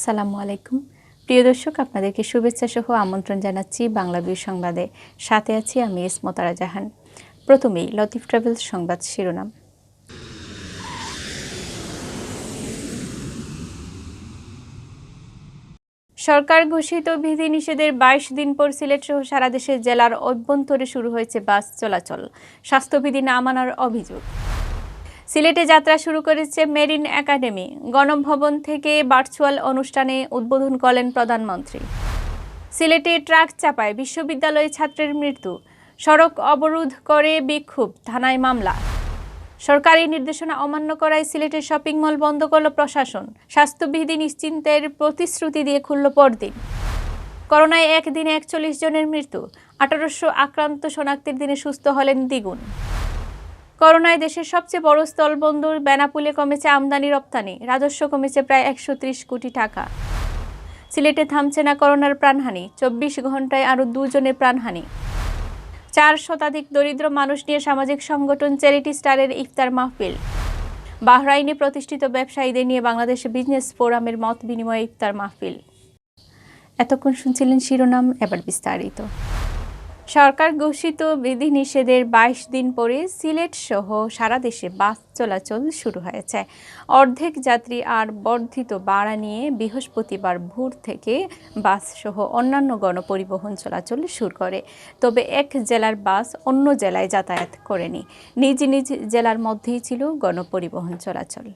আসসালামু আলাইকুম প্রিয় দর্শক, আপনাদেরকে শুভেচ্ছা সহ আমন্ত্রণ জানাচ্ছি বাংলাভিউ সংবাদে। সাথে আছি আমি ইসমতারা জাহান। প্রথমেই লতিফ ট্রাভেলস সংবাদ শিরোনাম। সরকার ঘোষিত বিধিনিষেধের 22 দিন পর সিলেট সহ সারা দেশের জেলার অভ্যন্তরে শুরু হয়েছে বাস চলাচল। স্বাস্থ্যবিধি না মানার অভিযোগ। সিলেটে যাত্রা শুরু করেছে মেরিন একাডেমি। গণভবন থেকে ভার্চুয়াল অনুষ্ঠানে উদ্বোধন করলেন প্রধানমন্ত্রী। সিলেটে ট্রাক চাপায় বিশ্ববিদ্যালয়ে ছাত্রের মৃত্যু। সড়ক অবরোধ করে বিক্ষোভ, থানায় মামলা। সরকারি নির্দেশনা অমান্য করায় সিলেটের শপিং মল বন্ধ করল প্রশাসন। স্বাস্থ্যবিধি নিশ্চিন্তের প্রতিশ্রুতি দিয়ে খুলল পরদিন। করোনায় একদিনে 41 জনের মৃত্যু। 1800 আক্রান্ত শনাক্তের দিনে সুস্থ হলেন দ্বিগুণ। করোনায় দেশের সবচেয়ে বড় স্থলবন্দর বেনাপোলে কমেছে আমদানি রপ্তানি। রাজস্ব কমেছে প্রায় 130 কোটি টাকা। সিলেটে থামছে না করোনার প্রাণহানি। 24 ঘন্টায় আরও 2 জনের প্রাণহানি। 4 শতাধিক দরিদ্র মানুষ নিয়ে সামাজিক সংগঠন চ্যারিটি স্টারের ইফতার মাহফিল। বাহরাইনে প্রতিষ্ঠিত ব্যবসায়ীদের নিয়ে বাংলাদেশ বিজনেস ফোরামের মত বিনিময়ে ইফতার মাহফিল। এতক্ষণ শুনছিলেন শিরোনাম, এবার বিস্তারিত। সরকার ঘোষিত বিধিনিষেধের 22 দিন পরে সিলেট সহ সারা দেশে বাস চলাচল শুরু হয়েছে। অর্ধেক যাত্রী আর বর্ধিত ভাড়া নিয়ে বৃহস্পতিবার ভোর থেকে বাস সহ অন্যান্য গণপরিবহন চলাচল শুরু করে। তবে এক জেলার বাস অন্য জেলায় যাতায়াত করেনি। নিজ নিজ জেলার মধ্যেই ছিল গণপরিবহন চলাচল।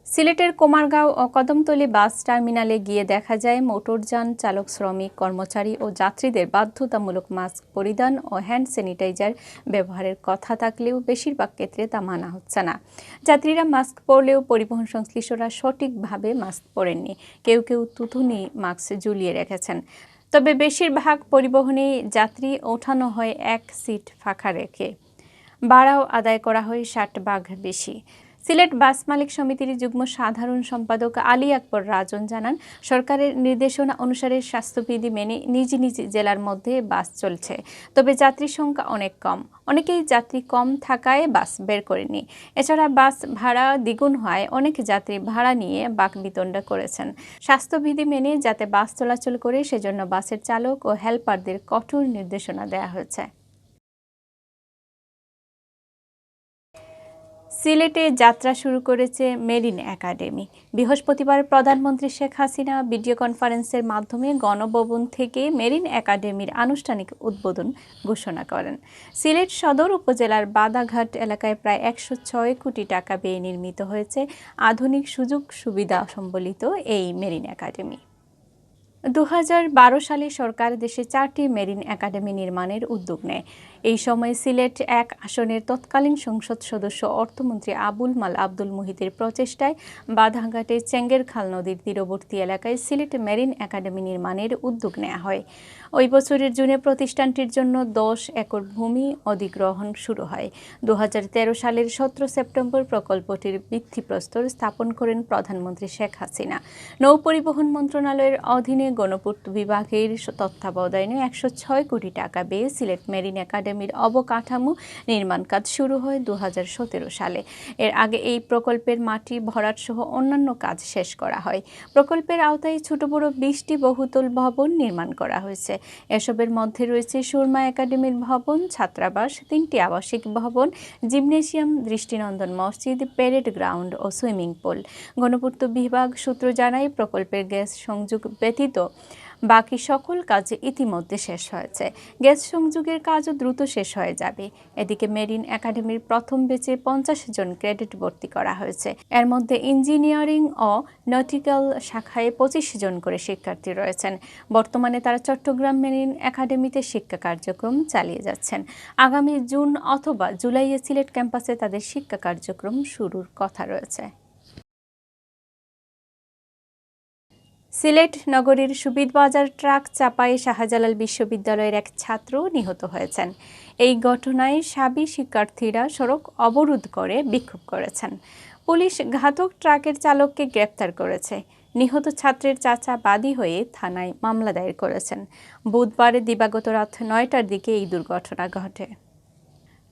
সিলেটের কুমারগাঁও ও কদমতলী বাস টার্মিনালে গিয়ে দেখা যায় মোটরযান চালক, শ্রমিক, কর্মচারী ও যাত্রীদের বাধ্যতামূলক মাস্ক পরিধান ও হ্যান্ড স্যানিটাইজার ব্যবহারের কথা থাকলেও বেশিরভাগ ক্ষেত্রে তা মানা হচ্ছে না। যাত্রীরা মাস্ক পরলেও পরিবহন সংশ্লিষ্টরা সঠিকভাবে মাস্ক পরেননি। কেউ কেউ তুতুনি মাস্ক ঝুলিয়ে রেখেছেন। তবে বেশিরভাগ পরিবহনেই যাত্রী ওঠানো হয় এক সিট ফাঁকা রেখে। ভাড়াও আদায় করা হয় 60 ভাগ বেশি। সিলেট বাস মালিক সমিতির যুগ্ম সাধারণ সম্পাদক আলী আকবর রাজন জানান, সরকারের নির্দেশনা অনুসারে স্বাস্থ্যবিধি মেনে নিজ নিজ জেলার মধ্যে বাস চলছে। তবে যাত্রীর সংখ্যা অনেক কম। অনেকেই যাত্রী কম থাকায় বাস বের করেনি। এছাড়া বাস ভাড়া দ্বিগুণ হয় অনেক যাত্রী ভাড়া নিয়ে বাকবিতণ্ডা করেছেন। স্বাস্থ্যবিধি মেনে যাতে বাস চলাচল করে সেজন্য বাসের চালক ও হেল্পারদের কঠোর নির্দেশনা দেওয়া হয়েছে। সিলেটে যাত্রা শুরু করেছে মেরিন একাডেমি। বৃহস্পতিবার প্রধানমন্ত্রী শেখ হাসিনা ভিডিও কনফারেন্সের মাধ্যমে গণভবন থেকে মেরিন একাডেমির আনুষ্ঠানিক উদ্বোধন ঘোষণা করেন। সিলেট সদর উপজেলার বাদাঘাট এলাকায় প্রায় 106 কোটি টাকা ব্যয়ে নির্মিত হয়েছে আধুনিক সুযোগ সুবিধা সম্বলিত এই মেরিন একাডেমি। 2012 সালে সরকার দেশে 4টি মেরিন একাডেমি নির্মাণের উদ্যোগ নেয়। এই সময় সিলেট 1 আসনের তৎকালীন সংসদ সদস্য অর্থমন্ত্রী আবুল মাল আব্দুল মুহিতের প্রচেষ্টায় বাধাঘাটে চেঙ্গের খাল নদীর তীরবর্তী এলাকায় সিলেট মেরিন একাডেমি নির্মাণের উদ্যোগ নেওয়া হয়। ওই বছরের জুনে প্রতিষ্ঠানটির জন্য 10 একর ভূমি অধিগ্রহণ শুরু হয়। 2013 সালের 17 সেপ্টেম্বর প্রকল্পটির ভিত্তিপ্রস্তর স্থাপন করেন প্রধানমন্ত্রী শেখ হাসিনা। নৌপরিবহন মন্ত্রণালয়ের অধীনে গণপূর্ত বিভাগের তত্ত্বাবধানে 106 কোটি টাকা ব্যয়ে সিলেট মেরিন একাডেমির অবকাঠামো নির্মাণ কাজ শুরু হয় 2017 সালে। এর আগে এই প্রকল্পের মাটি ভরাট সহ অন্যান্য কাজ শেষ করা হয়। প্রকল্পের আওতায় ছোট বড় 20টি বহুতল ভবন নির্মাণ করা হয়েছে। এসবের মধ্যে রয়েছে সুরমা একাডেমির ভবন, ছাত্রাবাস, 3টি আবাসিক ভবন, জিমনেসিয়াম, দৃষ্টিনন্দন মসজিদ, প্যারেড গ্রাউন্ড ও সুইমিং পুল। গণপূর্ত বিভাগ সূত্র জানায়, প্রকল্পের গ্যাস সংযোগ ব্যতীত বাকি সকল কাজ ইতিমধ্যে শেষ হয়েছে। গ্যাস সংযোগের কাজও দ্রুত শেষ হয়ে যাবে। এদিকে মেরিন একাডেমির প্রথম ব্যাচে 50 জন ক্যাডেট ভর্তি করা হয়েছে। এর মধ্যে ইঞ্জিনিয়ারিং ও নটিক্যাল শাখায় 25 জন করে শিক্ষার্থী রয়েছেন। বর্তমানে তারা চট্টগ্রাম মেরিন একাডেমিতে শিক্ষা কার্যক্রম চালিয়ে যাচ্ছেন। আগামী জুন অথবা জুলাইয়ে সিলেট ক্যাম্পাসে তাদের শিক্ষা কার্যক্রম শুরুর কথা রয়েছে। সিলেট নগরীর সুবিদবাজার ট্রাক চাপায় শাহজালাল বিশ্ববিদ্যালয়ের এক ছাত্র নিহত হয়েছেন। এই ঘটনায় শাবি শিক্ষার্থীরা সড়ক অবরোধ করে বিক্ষোভ করেছেন। পুলিশ ঘাতক ট্রাকের চালককে গ্রেপ্তার করেছে। নিহত ছাত্রের চাচা বাদী হয়ে থানায় মামলা দায়ের করেছেন। বুধবার দিবাগত রাত 9টার দিকে এই দুর্ঘটনা ঘটে।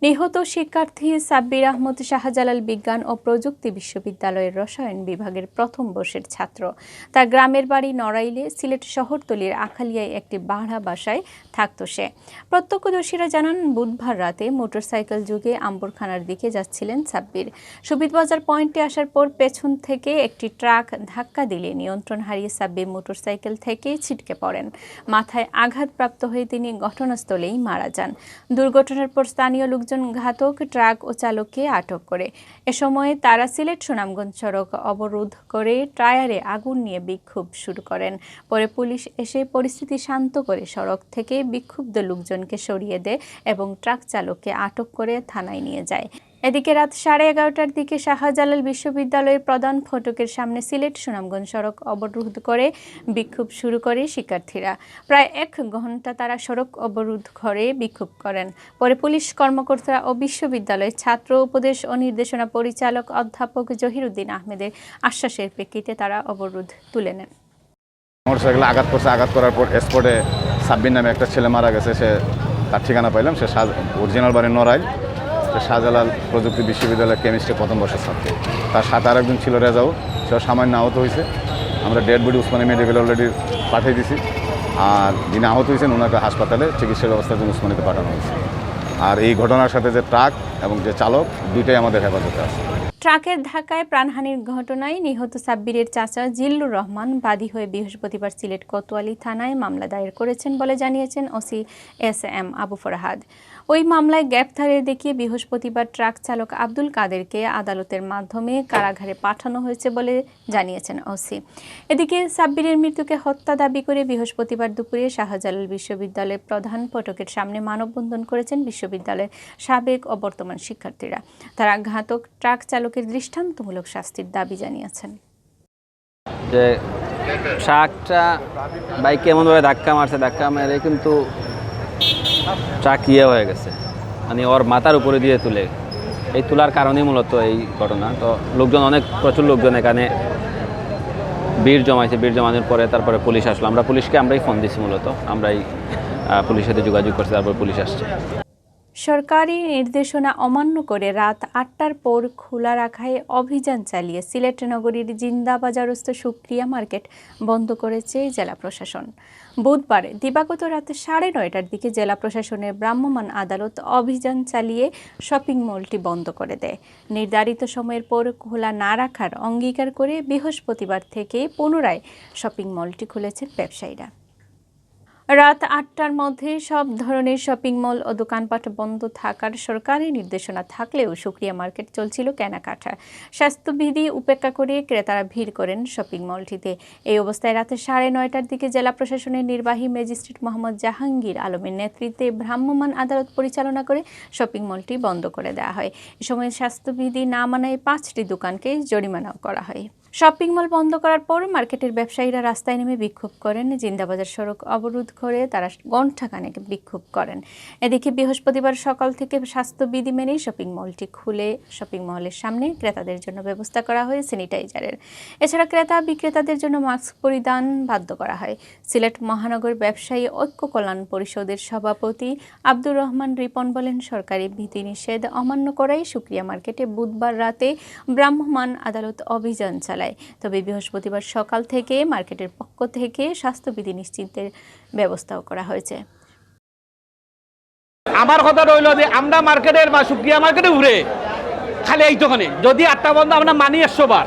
নিহত শিক্ষার্থী সাব্বির আহমদ শাহজালাল বিজ্ঞান ও প্রযুক্তি বিশ্ববিদ্যালয়ের রসায়ন বিভাগের প্রথম বর্ষের ছাত্র। তার গ্রামের বাড়ি নড়াইলে। সিলেট শহরতলির আখালিয়ায় একটি ভাড়া বাসায় থাকত সে। প্রত্যক্ষদর্শীরা জানান, বুধবার রাতে মোটরসাইকেল যুগে আম্বরখানার দিকে যাচ্ছিলেন সাব্বির। সুবিদবাজার পয়েন্টে আসার পর পেছন থেকে একটি ট্রাক ধাক্কা দিলে নিয়ন্ত্রণ হারিয়ে সাব্বির মোটরসাইকেল থেকে ছিটকে পড়েন। মাথায় আঘাতপ্রাপ্ত হয়ে তিনি ঘটনাস্থলেই মারা যান। দুর্ঘটনার পর স্থানীয় লোকজন ঘাতক ট্রাক ও চালককে আটক করে। এ সময় তারা সিলেট সুনামগঞ্জ সড়ক অবরোধ করে টায়ারে আগুন নিয়ে বিক্ষোভ শুরু করেন। পরে পুলিশ এসে পরিস্থিতি শান্ত করে সড়ক থেকে বিক্ষুব্ধ লোকজনকে সরিয়ে দেয় এবং ট্রাক চালককে আটক করে থানায় নিয়ে যায়। এদিকে রাত 11:30টার দিকে শাহজালাল বিশ্ববিদ্যালয়ের প্রধান ফটকের সামনে সিলেট সুনামগঞ্জ সড়ক অবরোধ করে বিক্ষোভ শুরু করে শিক্ষার্থীরা। প্রায় 1 ঘন্টা তারা সড়ক অবরোধ করে বিক্ষোভ করেন। পরে পুলিশ কর্মকর্তারা ও বিশ্ববিদ্যালয়ের ছাত্র উপদেশ ও নির্দেশনা পরিচালক অধ্যাপক জহিরুদ্দিন আহমেদের আশ্বাসের প্রেক্ষিতে তারা অবরোধ তুলে নেন। মোটরসাইকেলে আঘাত করছে, আঘাত করার পর স্পটে সাব্বির নামে একটা ছেলে মারা গেছে। সে তার ঠিকানা পাইলাম, সে অরিজিনাল বাড়ি নড়াইল। শাহজালাল প্রযুক্তি বিশ্ববিদ্যালয়ের কেমিস্ট্রি প্রথম বর্ষের ছাত্র। তার সাথে আরেকজন ছিল রেজাউল, সেও সামান্য আহত হয়েছে। আমরা dead body Usmani medical already পাঠিয়ে দিছি। আর যিনি আহত হয়েছেন ওনাকে হাসপাতালে চিকিৎসার ব্যবস্থার জন্য উসমানীতে পাঠানো হয়েছে। আর এই ঘটনার সাথে যে ট্রাক এবং যে চালক, দুইটাই আমাদের হেফাজতে আছে। ট্রাকের ধাক্কায় প্রাণহানির ঘটনায় নিহত সাব্বিরের চাচা জিল্লুর রহমান বাদী হয়ে বৃহস্পতিবার সিলেট কোতোয়ালি থানায় মামলা দায়ের করেছেন বলে জানিয়েছেন ওসি এস.এম. আবু ফরহাদ। ওই মামলায় গ্রেপ্তারে দেখিয়ে বৃহস্পতিবার ট্রাক চালক আব্দুল কাদেরকে আদালতের মাধ্যমে কারাগারে পাঠানো হয়েছে বলে জানিয়েছেন ওসি। এদিকে সাব্বিরের মৃত্যুকে হত্যা দাবি করে বৃহস্পতিবার দুপুরে শাহজালাল বিশ্ববিদ্যালয়ের প্রধান ফটকের সামনে মানববন্ধন করেছেন বিশ্ববিদ্যালয়ের সাবেক ও বর্তমান শিক্ষার্থীরা। তারা ঘাতক ট্রাক চালকের দৃষ্টান্তমূলক শাস্তির দাবি জানিয়েছেন। যে ট্রাকটা বাইকে এমনভাবে ধাক্কা মারছে, ধাক্কা মেরে কিন্তু ট্রাক হয়ে গেছে, মানে ওর মাথার উপরে দিয়ে তুলে। এই তোলার কারণেই মূলত এই ঘটনা। তো লোকজন প্রচুর লোকজন এখানে ভিড় জমাইছে। ভিড় জমানোর পরে তারপরে পুলিশ আসলো। আমরাই ফোন দিছি, মূলত আমরাই পুলিশের সাথে যোগাযোগ করছি, তারপর পুলিশ আসছে। সরকারি নির্দেশনা অমান্য করে রাত 8টার পর খোলা রাখায় অভিযান চালিয়ে সিলেট নগরীর জিন্দাবাজারস্থ শুক্রিয়া মার্কেট বন্ধ করেছে জেলা প্রশাসন। বুধবার দিবাগত রাত 9:30টার দিকে জেলা প্রশাসনের ভ্রাম্যমাণ আদালত অভিযান চালিয়ে শপিং মলটি বন্ধ করে দেয়। নির্ধারিত সময়ের পর খোলা না রাখার অঙ্গীকার করে বৃহস্পতিবার থেকে পুনরায় শপিং মলটি খুলেছেন ব্যবসায়ীরা। রাত 8টার মধ্যে সব ধরনের শপিং মল ও দোকানপাট বন্ধ থাকার সরকারি নির্দেশনা থাকলেও শুক্রিয়া মার্কেট চলছিল কেনাকাটা। স্বাস্থ্যবিধি উপেক্ষা করে ক্রেতারা ভিড় করেন শপিং মলটিতে। এই অবস্থায় রাতে 9:30টার দিকে জেলা প্রশাসনের নির্বাহী ম্যাজিস্ট্রেট মোহাম্মদ জাহাঙ্গীর আলমের নেতৃত্বে ভ্রাম্যমাণ আদালত পরিচালনা করে শপিং মলটি বন্ধ করে দেওয়া হয়। এ সময় স্বাস্থ্যবিধি না মানায় 5টি দোকানকে জরিমানাও করা হয়। শপিং মল বন্ধ করার পর মার্কেটের ব্যবসায়ীরা রাস্তায় নেমে বিক্ষোভ করেন। জিন্দাবাজার সড়ক অবরোধ করে তারা ঘণ্টাখানেক বিক্ষোভ করেন। এদিকে বৃহস্পতিবার সকাল থেকে স্বাস্থ্যবিধি মেনেই শপিং মলটি খুলে শপিং মলের সামনে ক্রেতাদের জন্য ব্যবস্থা করা হয় স্যানিটাইজারের। এছাড়া ক্রেতা বিক্রেতাদের জন্য মাস্ক পরিধান বাধ্য করা হয়। সিলেট মহানগর ব্যবসায়ী ঐক্য কল্যাণ পরিষদের সভাপতি আব্দুর রহমান রিপন বলেন, সরকারি বিধিনিষেধ অমান্য করায় শুক্রিয়া মার্কেটে বুধবার রাতে ভ্রাম্যমাণ আদালত অভিযান চালায়। তবে বৃহস্পতিবার সকাল থেকে মার্কেটের পক্ষ থেকে স্বাস্থ্যবিধি নিশ্চিতের ব্যবস্থাও করা হয়েছে। আমার কথা রইল যে আমরা মার্কেটের বা শুক্রিয়া মার্কেটে ঘুরে খালি এইটুখানে যদি 8টা বন্ধ আমরা মানি 100 বার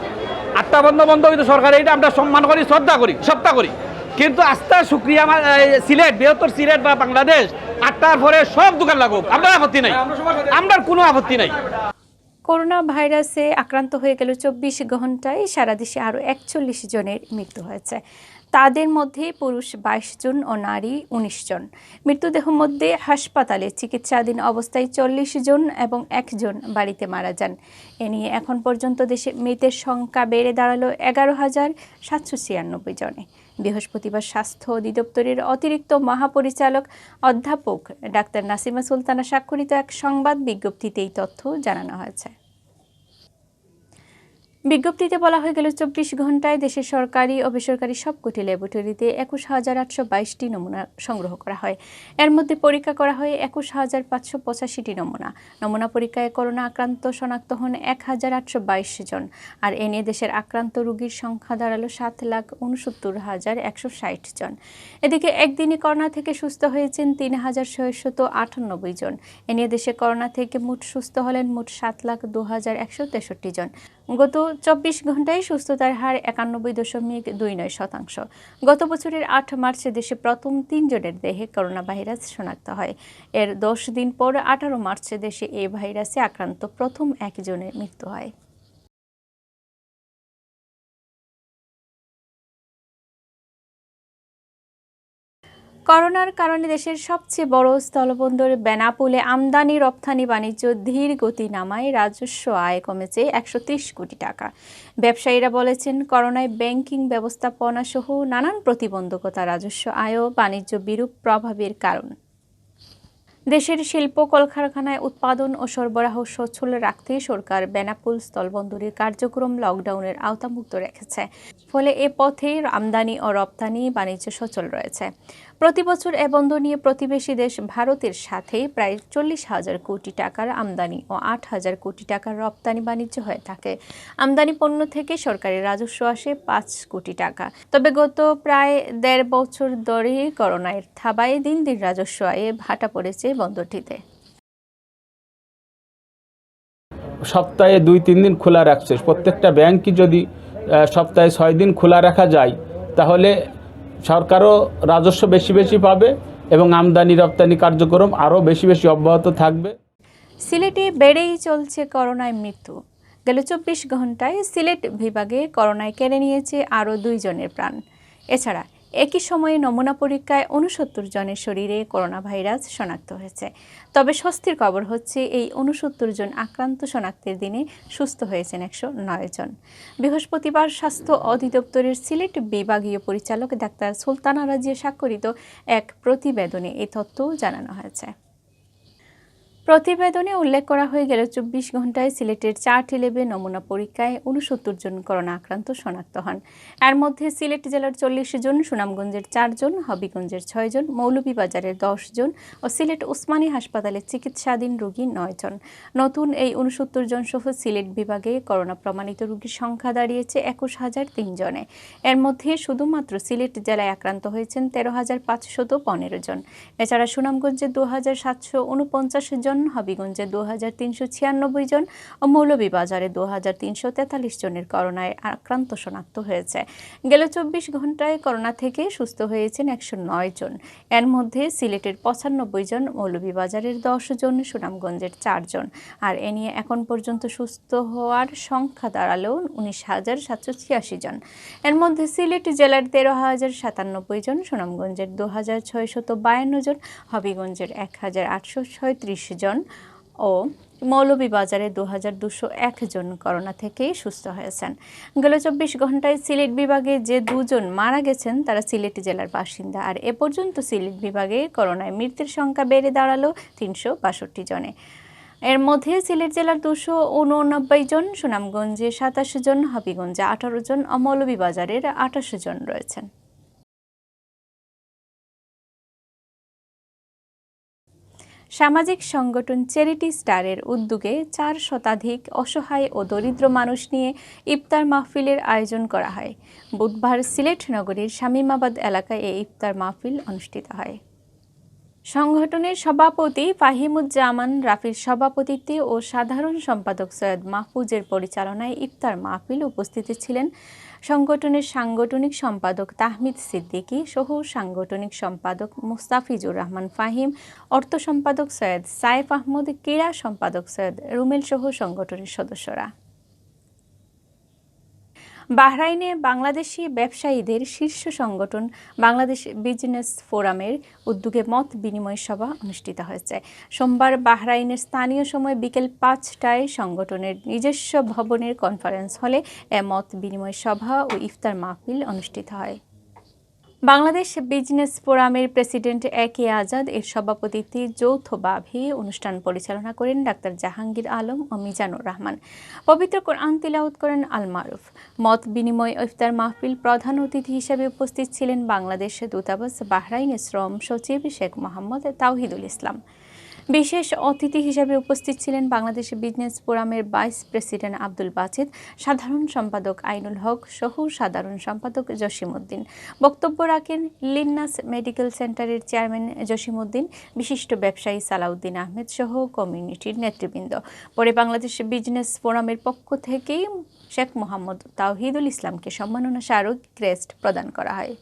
8টা বন্ধ হইতো সরকার, এইটা আমরা সম্মান করি, শ্রদ্ধা করি, সপ্তাহ করি। কিন্তু আস্থা শুক্রিয়া সিলেট, বৃহত্তর সিলেট বা বাংলাদেশ 8টার পরে সব দোকান লাগুক, আপনার আপত্তি নাই, আমরা কোনো আপত্তি নাই। করোনা ভাইরাসে আক্রান্ত হয়ে গেল 24 ঘন্টায় সারা দেশে আরও 41 জনের মৃত্যু হয়েছে। তাদের মধ্যে পুরুষ 22 জন ও নারী 19 জন। মৃতদেহের মধ্যে হাসপাতালে চিকিৎসাধীন অবস্থায় 40 জন এবং 1 জন বাড়িতে মারা যান। এ নিয়ে এখন পর্যন্ত দেশে মৃতের সংখ্যা বেড়ে দাঁড়ালো 11,796 জনে। বৃহস্পতিবার স্বাস্থ্য অধিদপ্তরের অতিরিক্ত মহাপরিচালক অধ্যাপক ডাক্তার নাসিমা সুলতানা স্বাক্ষরিত এক সংবাদ বিজ্ঞপ্তিতে এই তথ্য জানানো হয়েছে। বিজ্ঞপ্তিতে বলা হয়ে গেল ২৪ ঘন্টায় দেশের সরকারি ও বেসরকারি সবকটি ল্যাবরেটরিতে ২১,৮২২টি নমুনা সংগ্রহ করা হয়। এর মধ্যে পরীক্ষা করা হয় ২১,৫৮৫টি নমুনা। নমুনা পরীক্ষায় করোনা আক্রান্ত শনাক্ত হন ১,৮২২ জন। আর এ নিয়ে দেশের আক্রান্ত রোগীর সংখ্যা দাঁড়ালো ৭,৬৯,১৬০ জন। এদিকে একদিনে করোনা থেকে সুস্থ হয়েছেন ৩,৬৯৮ জন। এ নিয়ে দেশে করোনা থেকে মোট সুস্থ হলেন মোট ৭,০২,১৬৩ জন। গত ২৪ ঘন্টায় সুস্থতার হার ৯১.২৯%। গত বছরের ৮ মার্চ দেশে প্রথম ৩ জনের দেহে করোনা ভাইরাস শনাক্ত হয়। এর ১০ দিন পর ১৮ মার্চ দেশে এই ভাইরাসে আক্রান্ত প্রথম ১ জনের মৃত্যু হয়। করোনার কারণে দেশের সবচেয়ে বড় স্থলবন্দর বেনাপোলে আমদানি রপ্তানি বাণিজ্য ধীর গতি নামায় রাজস্ব আয় কমেছে ১৩০ কোটি টাকা। ব্যবসায়ীরা বলেছেন, করোনায় ব্যাংকিং ব্যবস্থাপনা সহ নানান প্রতিবন্ধকতা রাজস্ব আয় ও বাণিজ্য বিরূপ প্রভাবের কারণ। দেশের শিল্প কলকারখানায় উৎপাদন ও সরবরাহ সচল রাখতে সরকার বেনাপোল স্থলবন্দরের কার্যক্রম লকডাউনের আওতামুক্ত রেখেছে। ফলে এ পথে আমদানি ও রপ্তানি বাণিজ্য সচল রয়েছে। প্রতি বছর এ বন্দর নিয়ে প্রতিবেশী দেশ ভারতের সাথে প্রায় ৪০,০০০ কোটি টাকার আমদানি ও ৮,০০০ কোটি টাকার রপ্তানি বাণিজ্য হয়ে থাকে। আমদানি পণ্য থেকে সরকারের রাজস্ব আসে ৫ কোটি টাকা। তবে গত প্রায় ১.৫ বছর ধরে করোনার থাবায় দিন দিন রাজস্ব আয়ে ভাটা পড়েছে বন্দরটিতে। সপ্তাহে ২-৩ দিন খোলা রাখছে। প্রত্যেকটা ব্যাংকই যদি সপ্তাহে ৬ দিন খোলা রাখা যায় তাহলে সরকারও রাজস্ব বেশি বেশি পাবে এবং আমদানি রপ্তানি কার্যক্রম আরও বেশি বেশি অব্যাহত থাকবে। সিলেটে বেড়েই চলছে করোনায় মৃত্যু। গেল ২৪ ঘন্টায় সিলেট বিভাগে করোনায় কেড়ে নিয়েছে আরও ২ জনের প্রাণ। এছাড়া একই সময়ে নমুনা পরীক্ষায় ৬৯ জনের শরীরে করোনা ভাইরাস শনাক্ত হয়েছে। তবে স্বস্তির খবর হচ্ছে, এই ৬৯ জন আক্রান্ত শনাক্তের দিনে সুস্থ হয়েছেন ১০৯ জন। বৃহস্পতিবার স্বাস্থ্য অধিদপ্তরের সিলেট বিভাগীয় পরিচালক ডাক্তার সুলতানা রাজিয়া স্বাক্ষরিত এক প্রতিবেদনে এই তথ্য জানানো হয়েছে। প্রতিবেদনে উল্লেখ করা হয়ে গেল ২৪ ঘন্টায় সিলেটের 4টি ল্যাবে নমুনা পরীক্ষায় ৬৯ জন করোনা আক্রান্ত শনাক্ত হন। এর মধ্যে সিলেট জেলার ৪০ জন, সুনামগঞ্জের ৪ জন, হবিগঞ্জের ৬ জন, মৌলভীবাজারের ১০ জন ও সিলেট ওসমানী হাসপাতালে চিকিৎসাধীন রোগী ৯ জন। নতুন এই ৬৯ জন সহ সিলেট বিভাগে করোনা প্রমাণিত রোগীর সংখ্যা দাঁড়িয়েছে ২১,০০৩ জনে। এর মধ্যে শুধুমাত্র সিলেট জেলায় আক্রান্ত হয়েছেন ১৩,৫১৫ জন। এছাড়া সুনামগঞ্জে ২,৭৪৯ জন, হবিগঞ্জে ২,৩৯৬ জন ও মৌলভীবাজারে ২,৩৪৩ জনের করোনায় আক্রান্ত শনাক্ত হয়েছে। গেল ২৪ ঘন্টায় করোনা থেকে সুস্থ হয়েছেন ১০৯ জন। এর মধ্যে সিলেটের ৯৫ জন, মৌলভীবাজারের ১০ জন, সুনামগঞ্জের ৪ জন। আর এ নিয়ে এখন পর্যন্ত সুস্থ হওয়ার সংখ্যা দাঁড়ালো ১৯,৭৮৬ জন। এর মধ্যে সিলেট জেলার ১৩,০৯৭ জন, সুনামগঞ্জের ২,৬৫২ জন, হবিগঞ্জের ১,৮৩৬ জন ও মৌলভীবাজারে ২,২০১ জন করোনা থেকে সুস্থ হয়েছেন। গেল ২৪ ঘন্টায় সিলেট বিভাগে যে ২ জন মারা গেছেন তারা সিলেট জেলার বাসিন্দা। আর এ পর্যন্ত সিলেট বিভাগে করোনায় মৃতের সংখ্যা বেড়ে দাঁড়ালো ৩৬২ জনে। এর মধ্যে সিলেট জেলার ২৮৯ জন, সুনামগঞ্জে ২৭ জন, হবিগঞ্জে ১৮ জন ও মৌলভীবাজারের ২৮ জন রয়েছেন। সামাজিক সংগঠন চ্যারিটি স্টারের উদ্যোগে ৪ শতাধিক অসহায় ও দরিদ্র মানুষ নিয়ে ইফতার মাহফিলের আয়োজন করা হয়। বুধবার সিলেট নগরীর শামীমাবাদ এলাকায় এই ইফতার মাহফিল অনুষ্ঠিত হয়। সংগঠনের সভাপতি ফাহিমুজ্জামান রাফির সভাপতিত্বে ও সাধারণ সম্পাদক সৈয়দ মাহফুজের পরিচালনায় ইফতার মাহফিল উপস্থিত ছিলেন সংগঠনের সাংগঠনিক সম্পাদক তাহমিদ সিদ্দিকী, সহ সাংগঠনিক সম্পাদক মুস্তাফিজুর রহমান ফাহিম, অর্থ সম্পাদক সৈয়দ সাইফ আহমদ, ক্রীড়া সম্পাদক সৈয়দ রুমেল সহ সংগঠনের সদস্যরা। বাহরাইনে বাংলাদেশি ব্যবসায়ীদের শীর্ষ সংগঠন বাংলাদেশ বিজনেস ফোরামের উদ্যোগে মত বিনিময় সভা অনুষ্ঠিত হয়েছে। সোমবার বাহরাইনের স্থানীয় সময় বিকেল ৫টায় সংগঠনের নিজস্ব ভবনের কনফারেন্স হলে এ মত বিনিময় সভা ও ইফতার মাহফিল অনুষ্ঠিত হয়। বাংলাদেশ বিজনেস ফোরামের প্রেসিডেন্ট একে আজাদ এর সভাপতিত্বে যৌথভাবে অনুষ্ঠান পরিচালনা করেন ডাক্তার জাহাঙ্গীর আলম ও মিজানুর রহমান। পবিত্র কোরআন তিলাওয়াত করেন আল মারুফ। মত বিনিময় ইফতার মাহফিল প্রধান অতিথি হিসেবে উপস্থিত ছিলেন বাংলাদেশ দূতাবাস বাহরাইনের শ্রম সচিব শেখ মোহাম্মদ তাওহিদুল ইসলাম। বিশেষ অতিথি হিসেবে উপস্থিত ছিলেন বাংলাদেশ বিজনেস ফোরামের ভাইস প্রেসিডেন্ট আব্দুল বাচিত, সাধারণ সম্পাদক আইনুল হক সহ সাধারণ সম্পাদক জসিমউদ্দিন। বক্তব্য রাখেন লিন্নাস মেডিকেল সেন্টারের চেয়ারম্যান জসিমউদ্দিন, বিশিষ্ট ব্যবসায়ী সালাউদ্দিন আহমেদ সহ কমিউনিটির নেতৃবৃন্দ। পরে বাংলাদেশ বিজনেস ফোরামের পক্ষ থেকে শেখ মোহাম্মদ তাওহিদুল ইসলামকে সম্মাননা স্মারক ক্রেস্ট প্রদান করা হয়।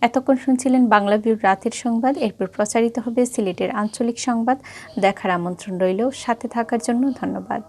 এতক্ষণ শুনছিলেন বাংলাভিউর রাতের সংবাদ। এরপর প্রচারিত হবে সিলেটের আঞ্চলিক সংবাদ। দেখার আমন্ত্রণ রইল। সাথে থাকার জন্য ধন্যবাদ।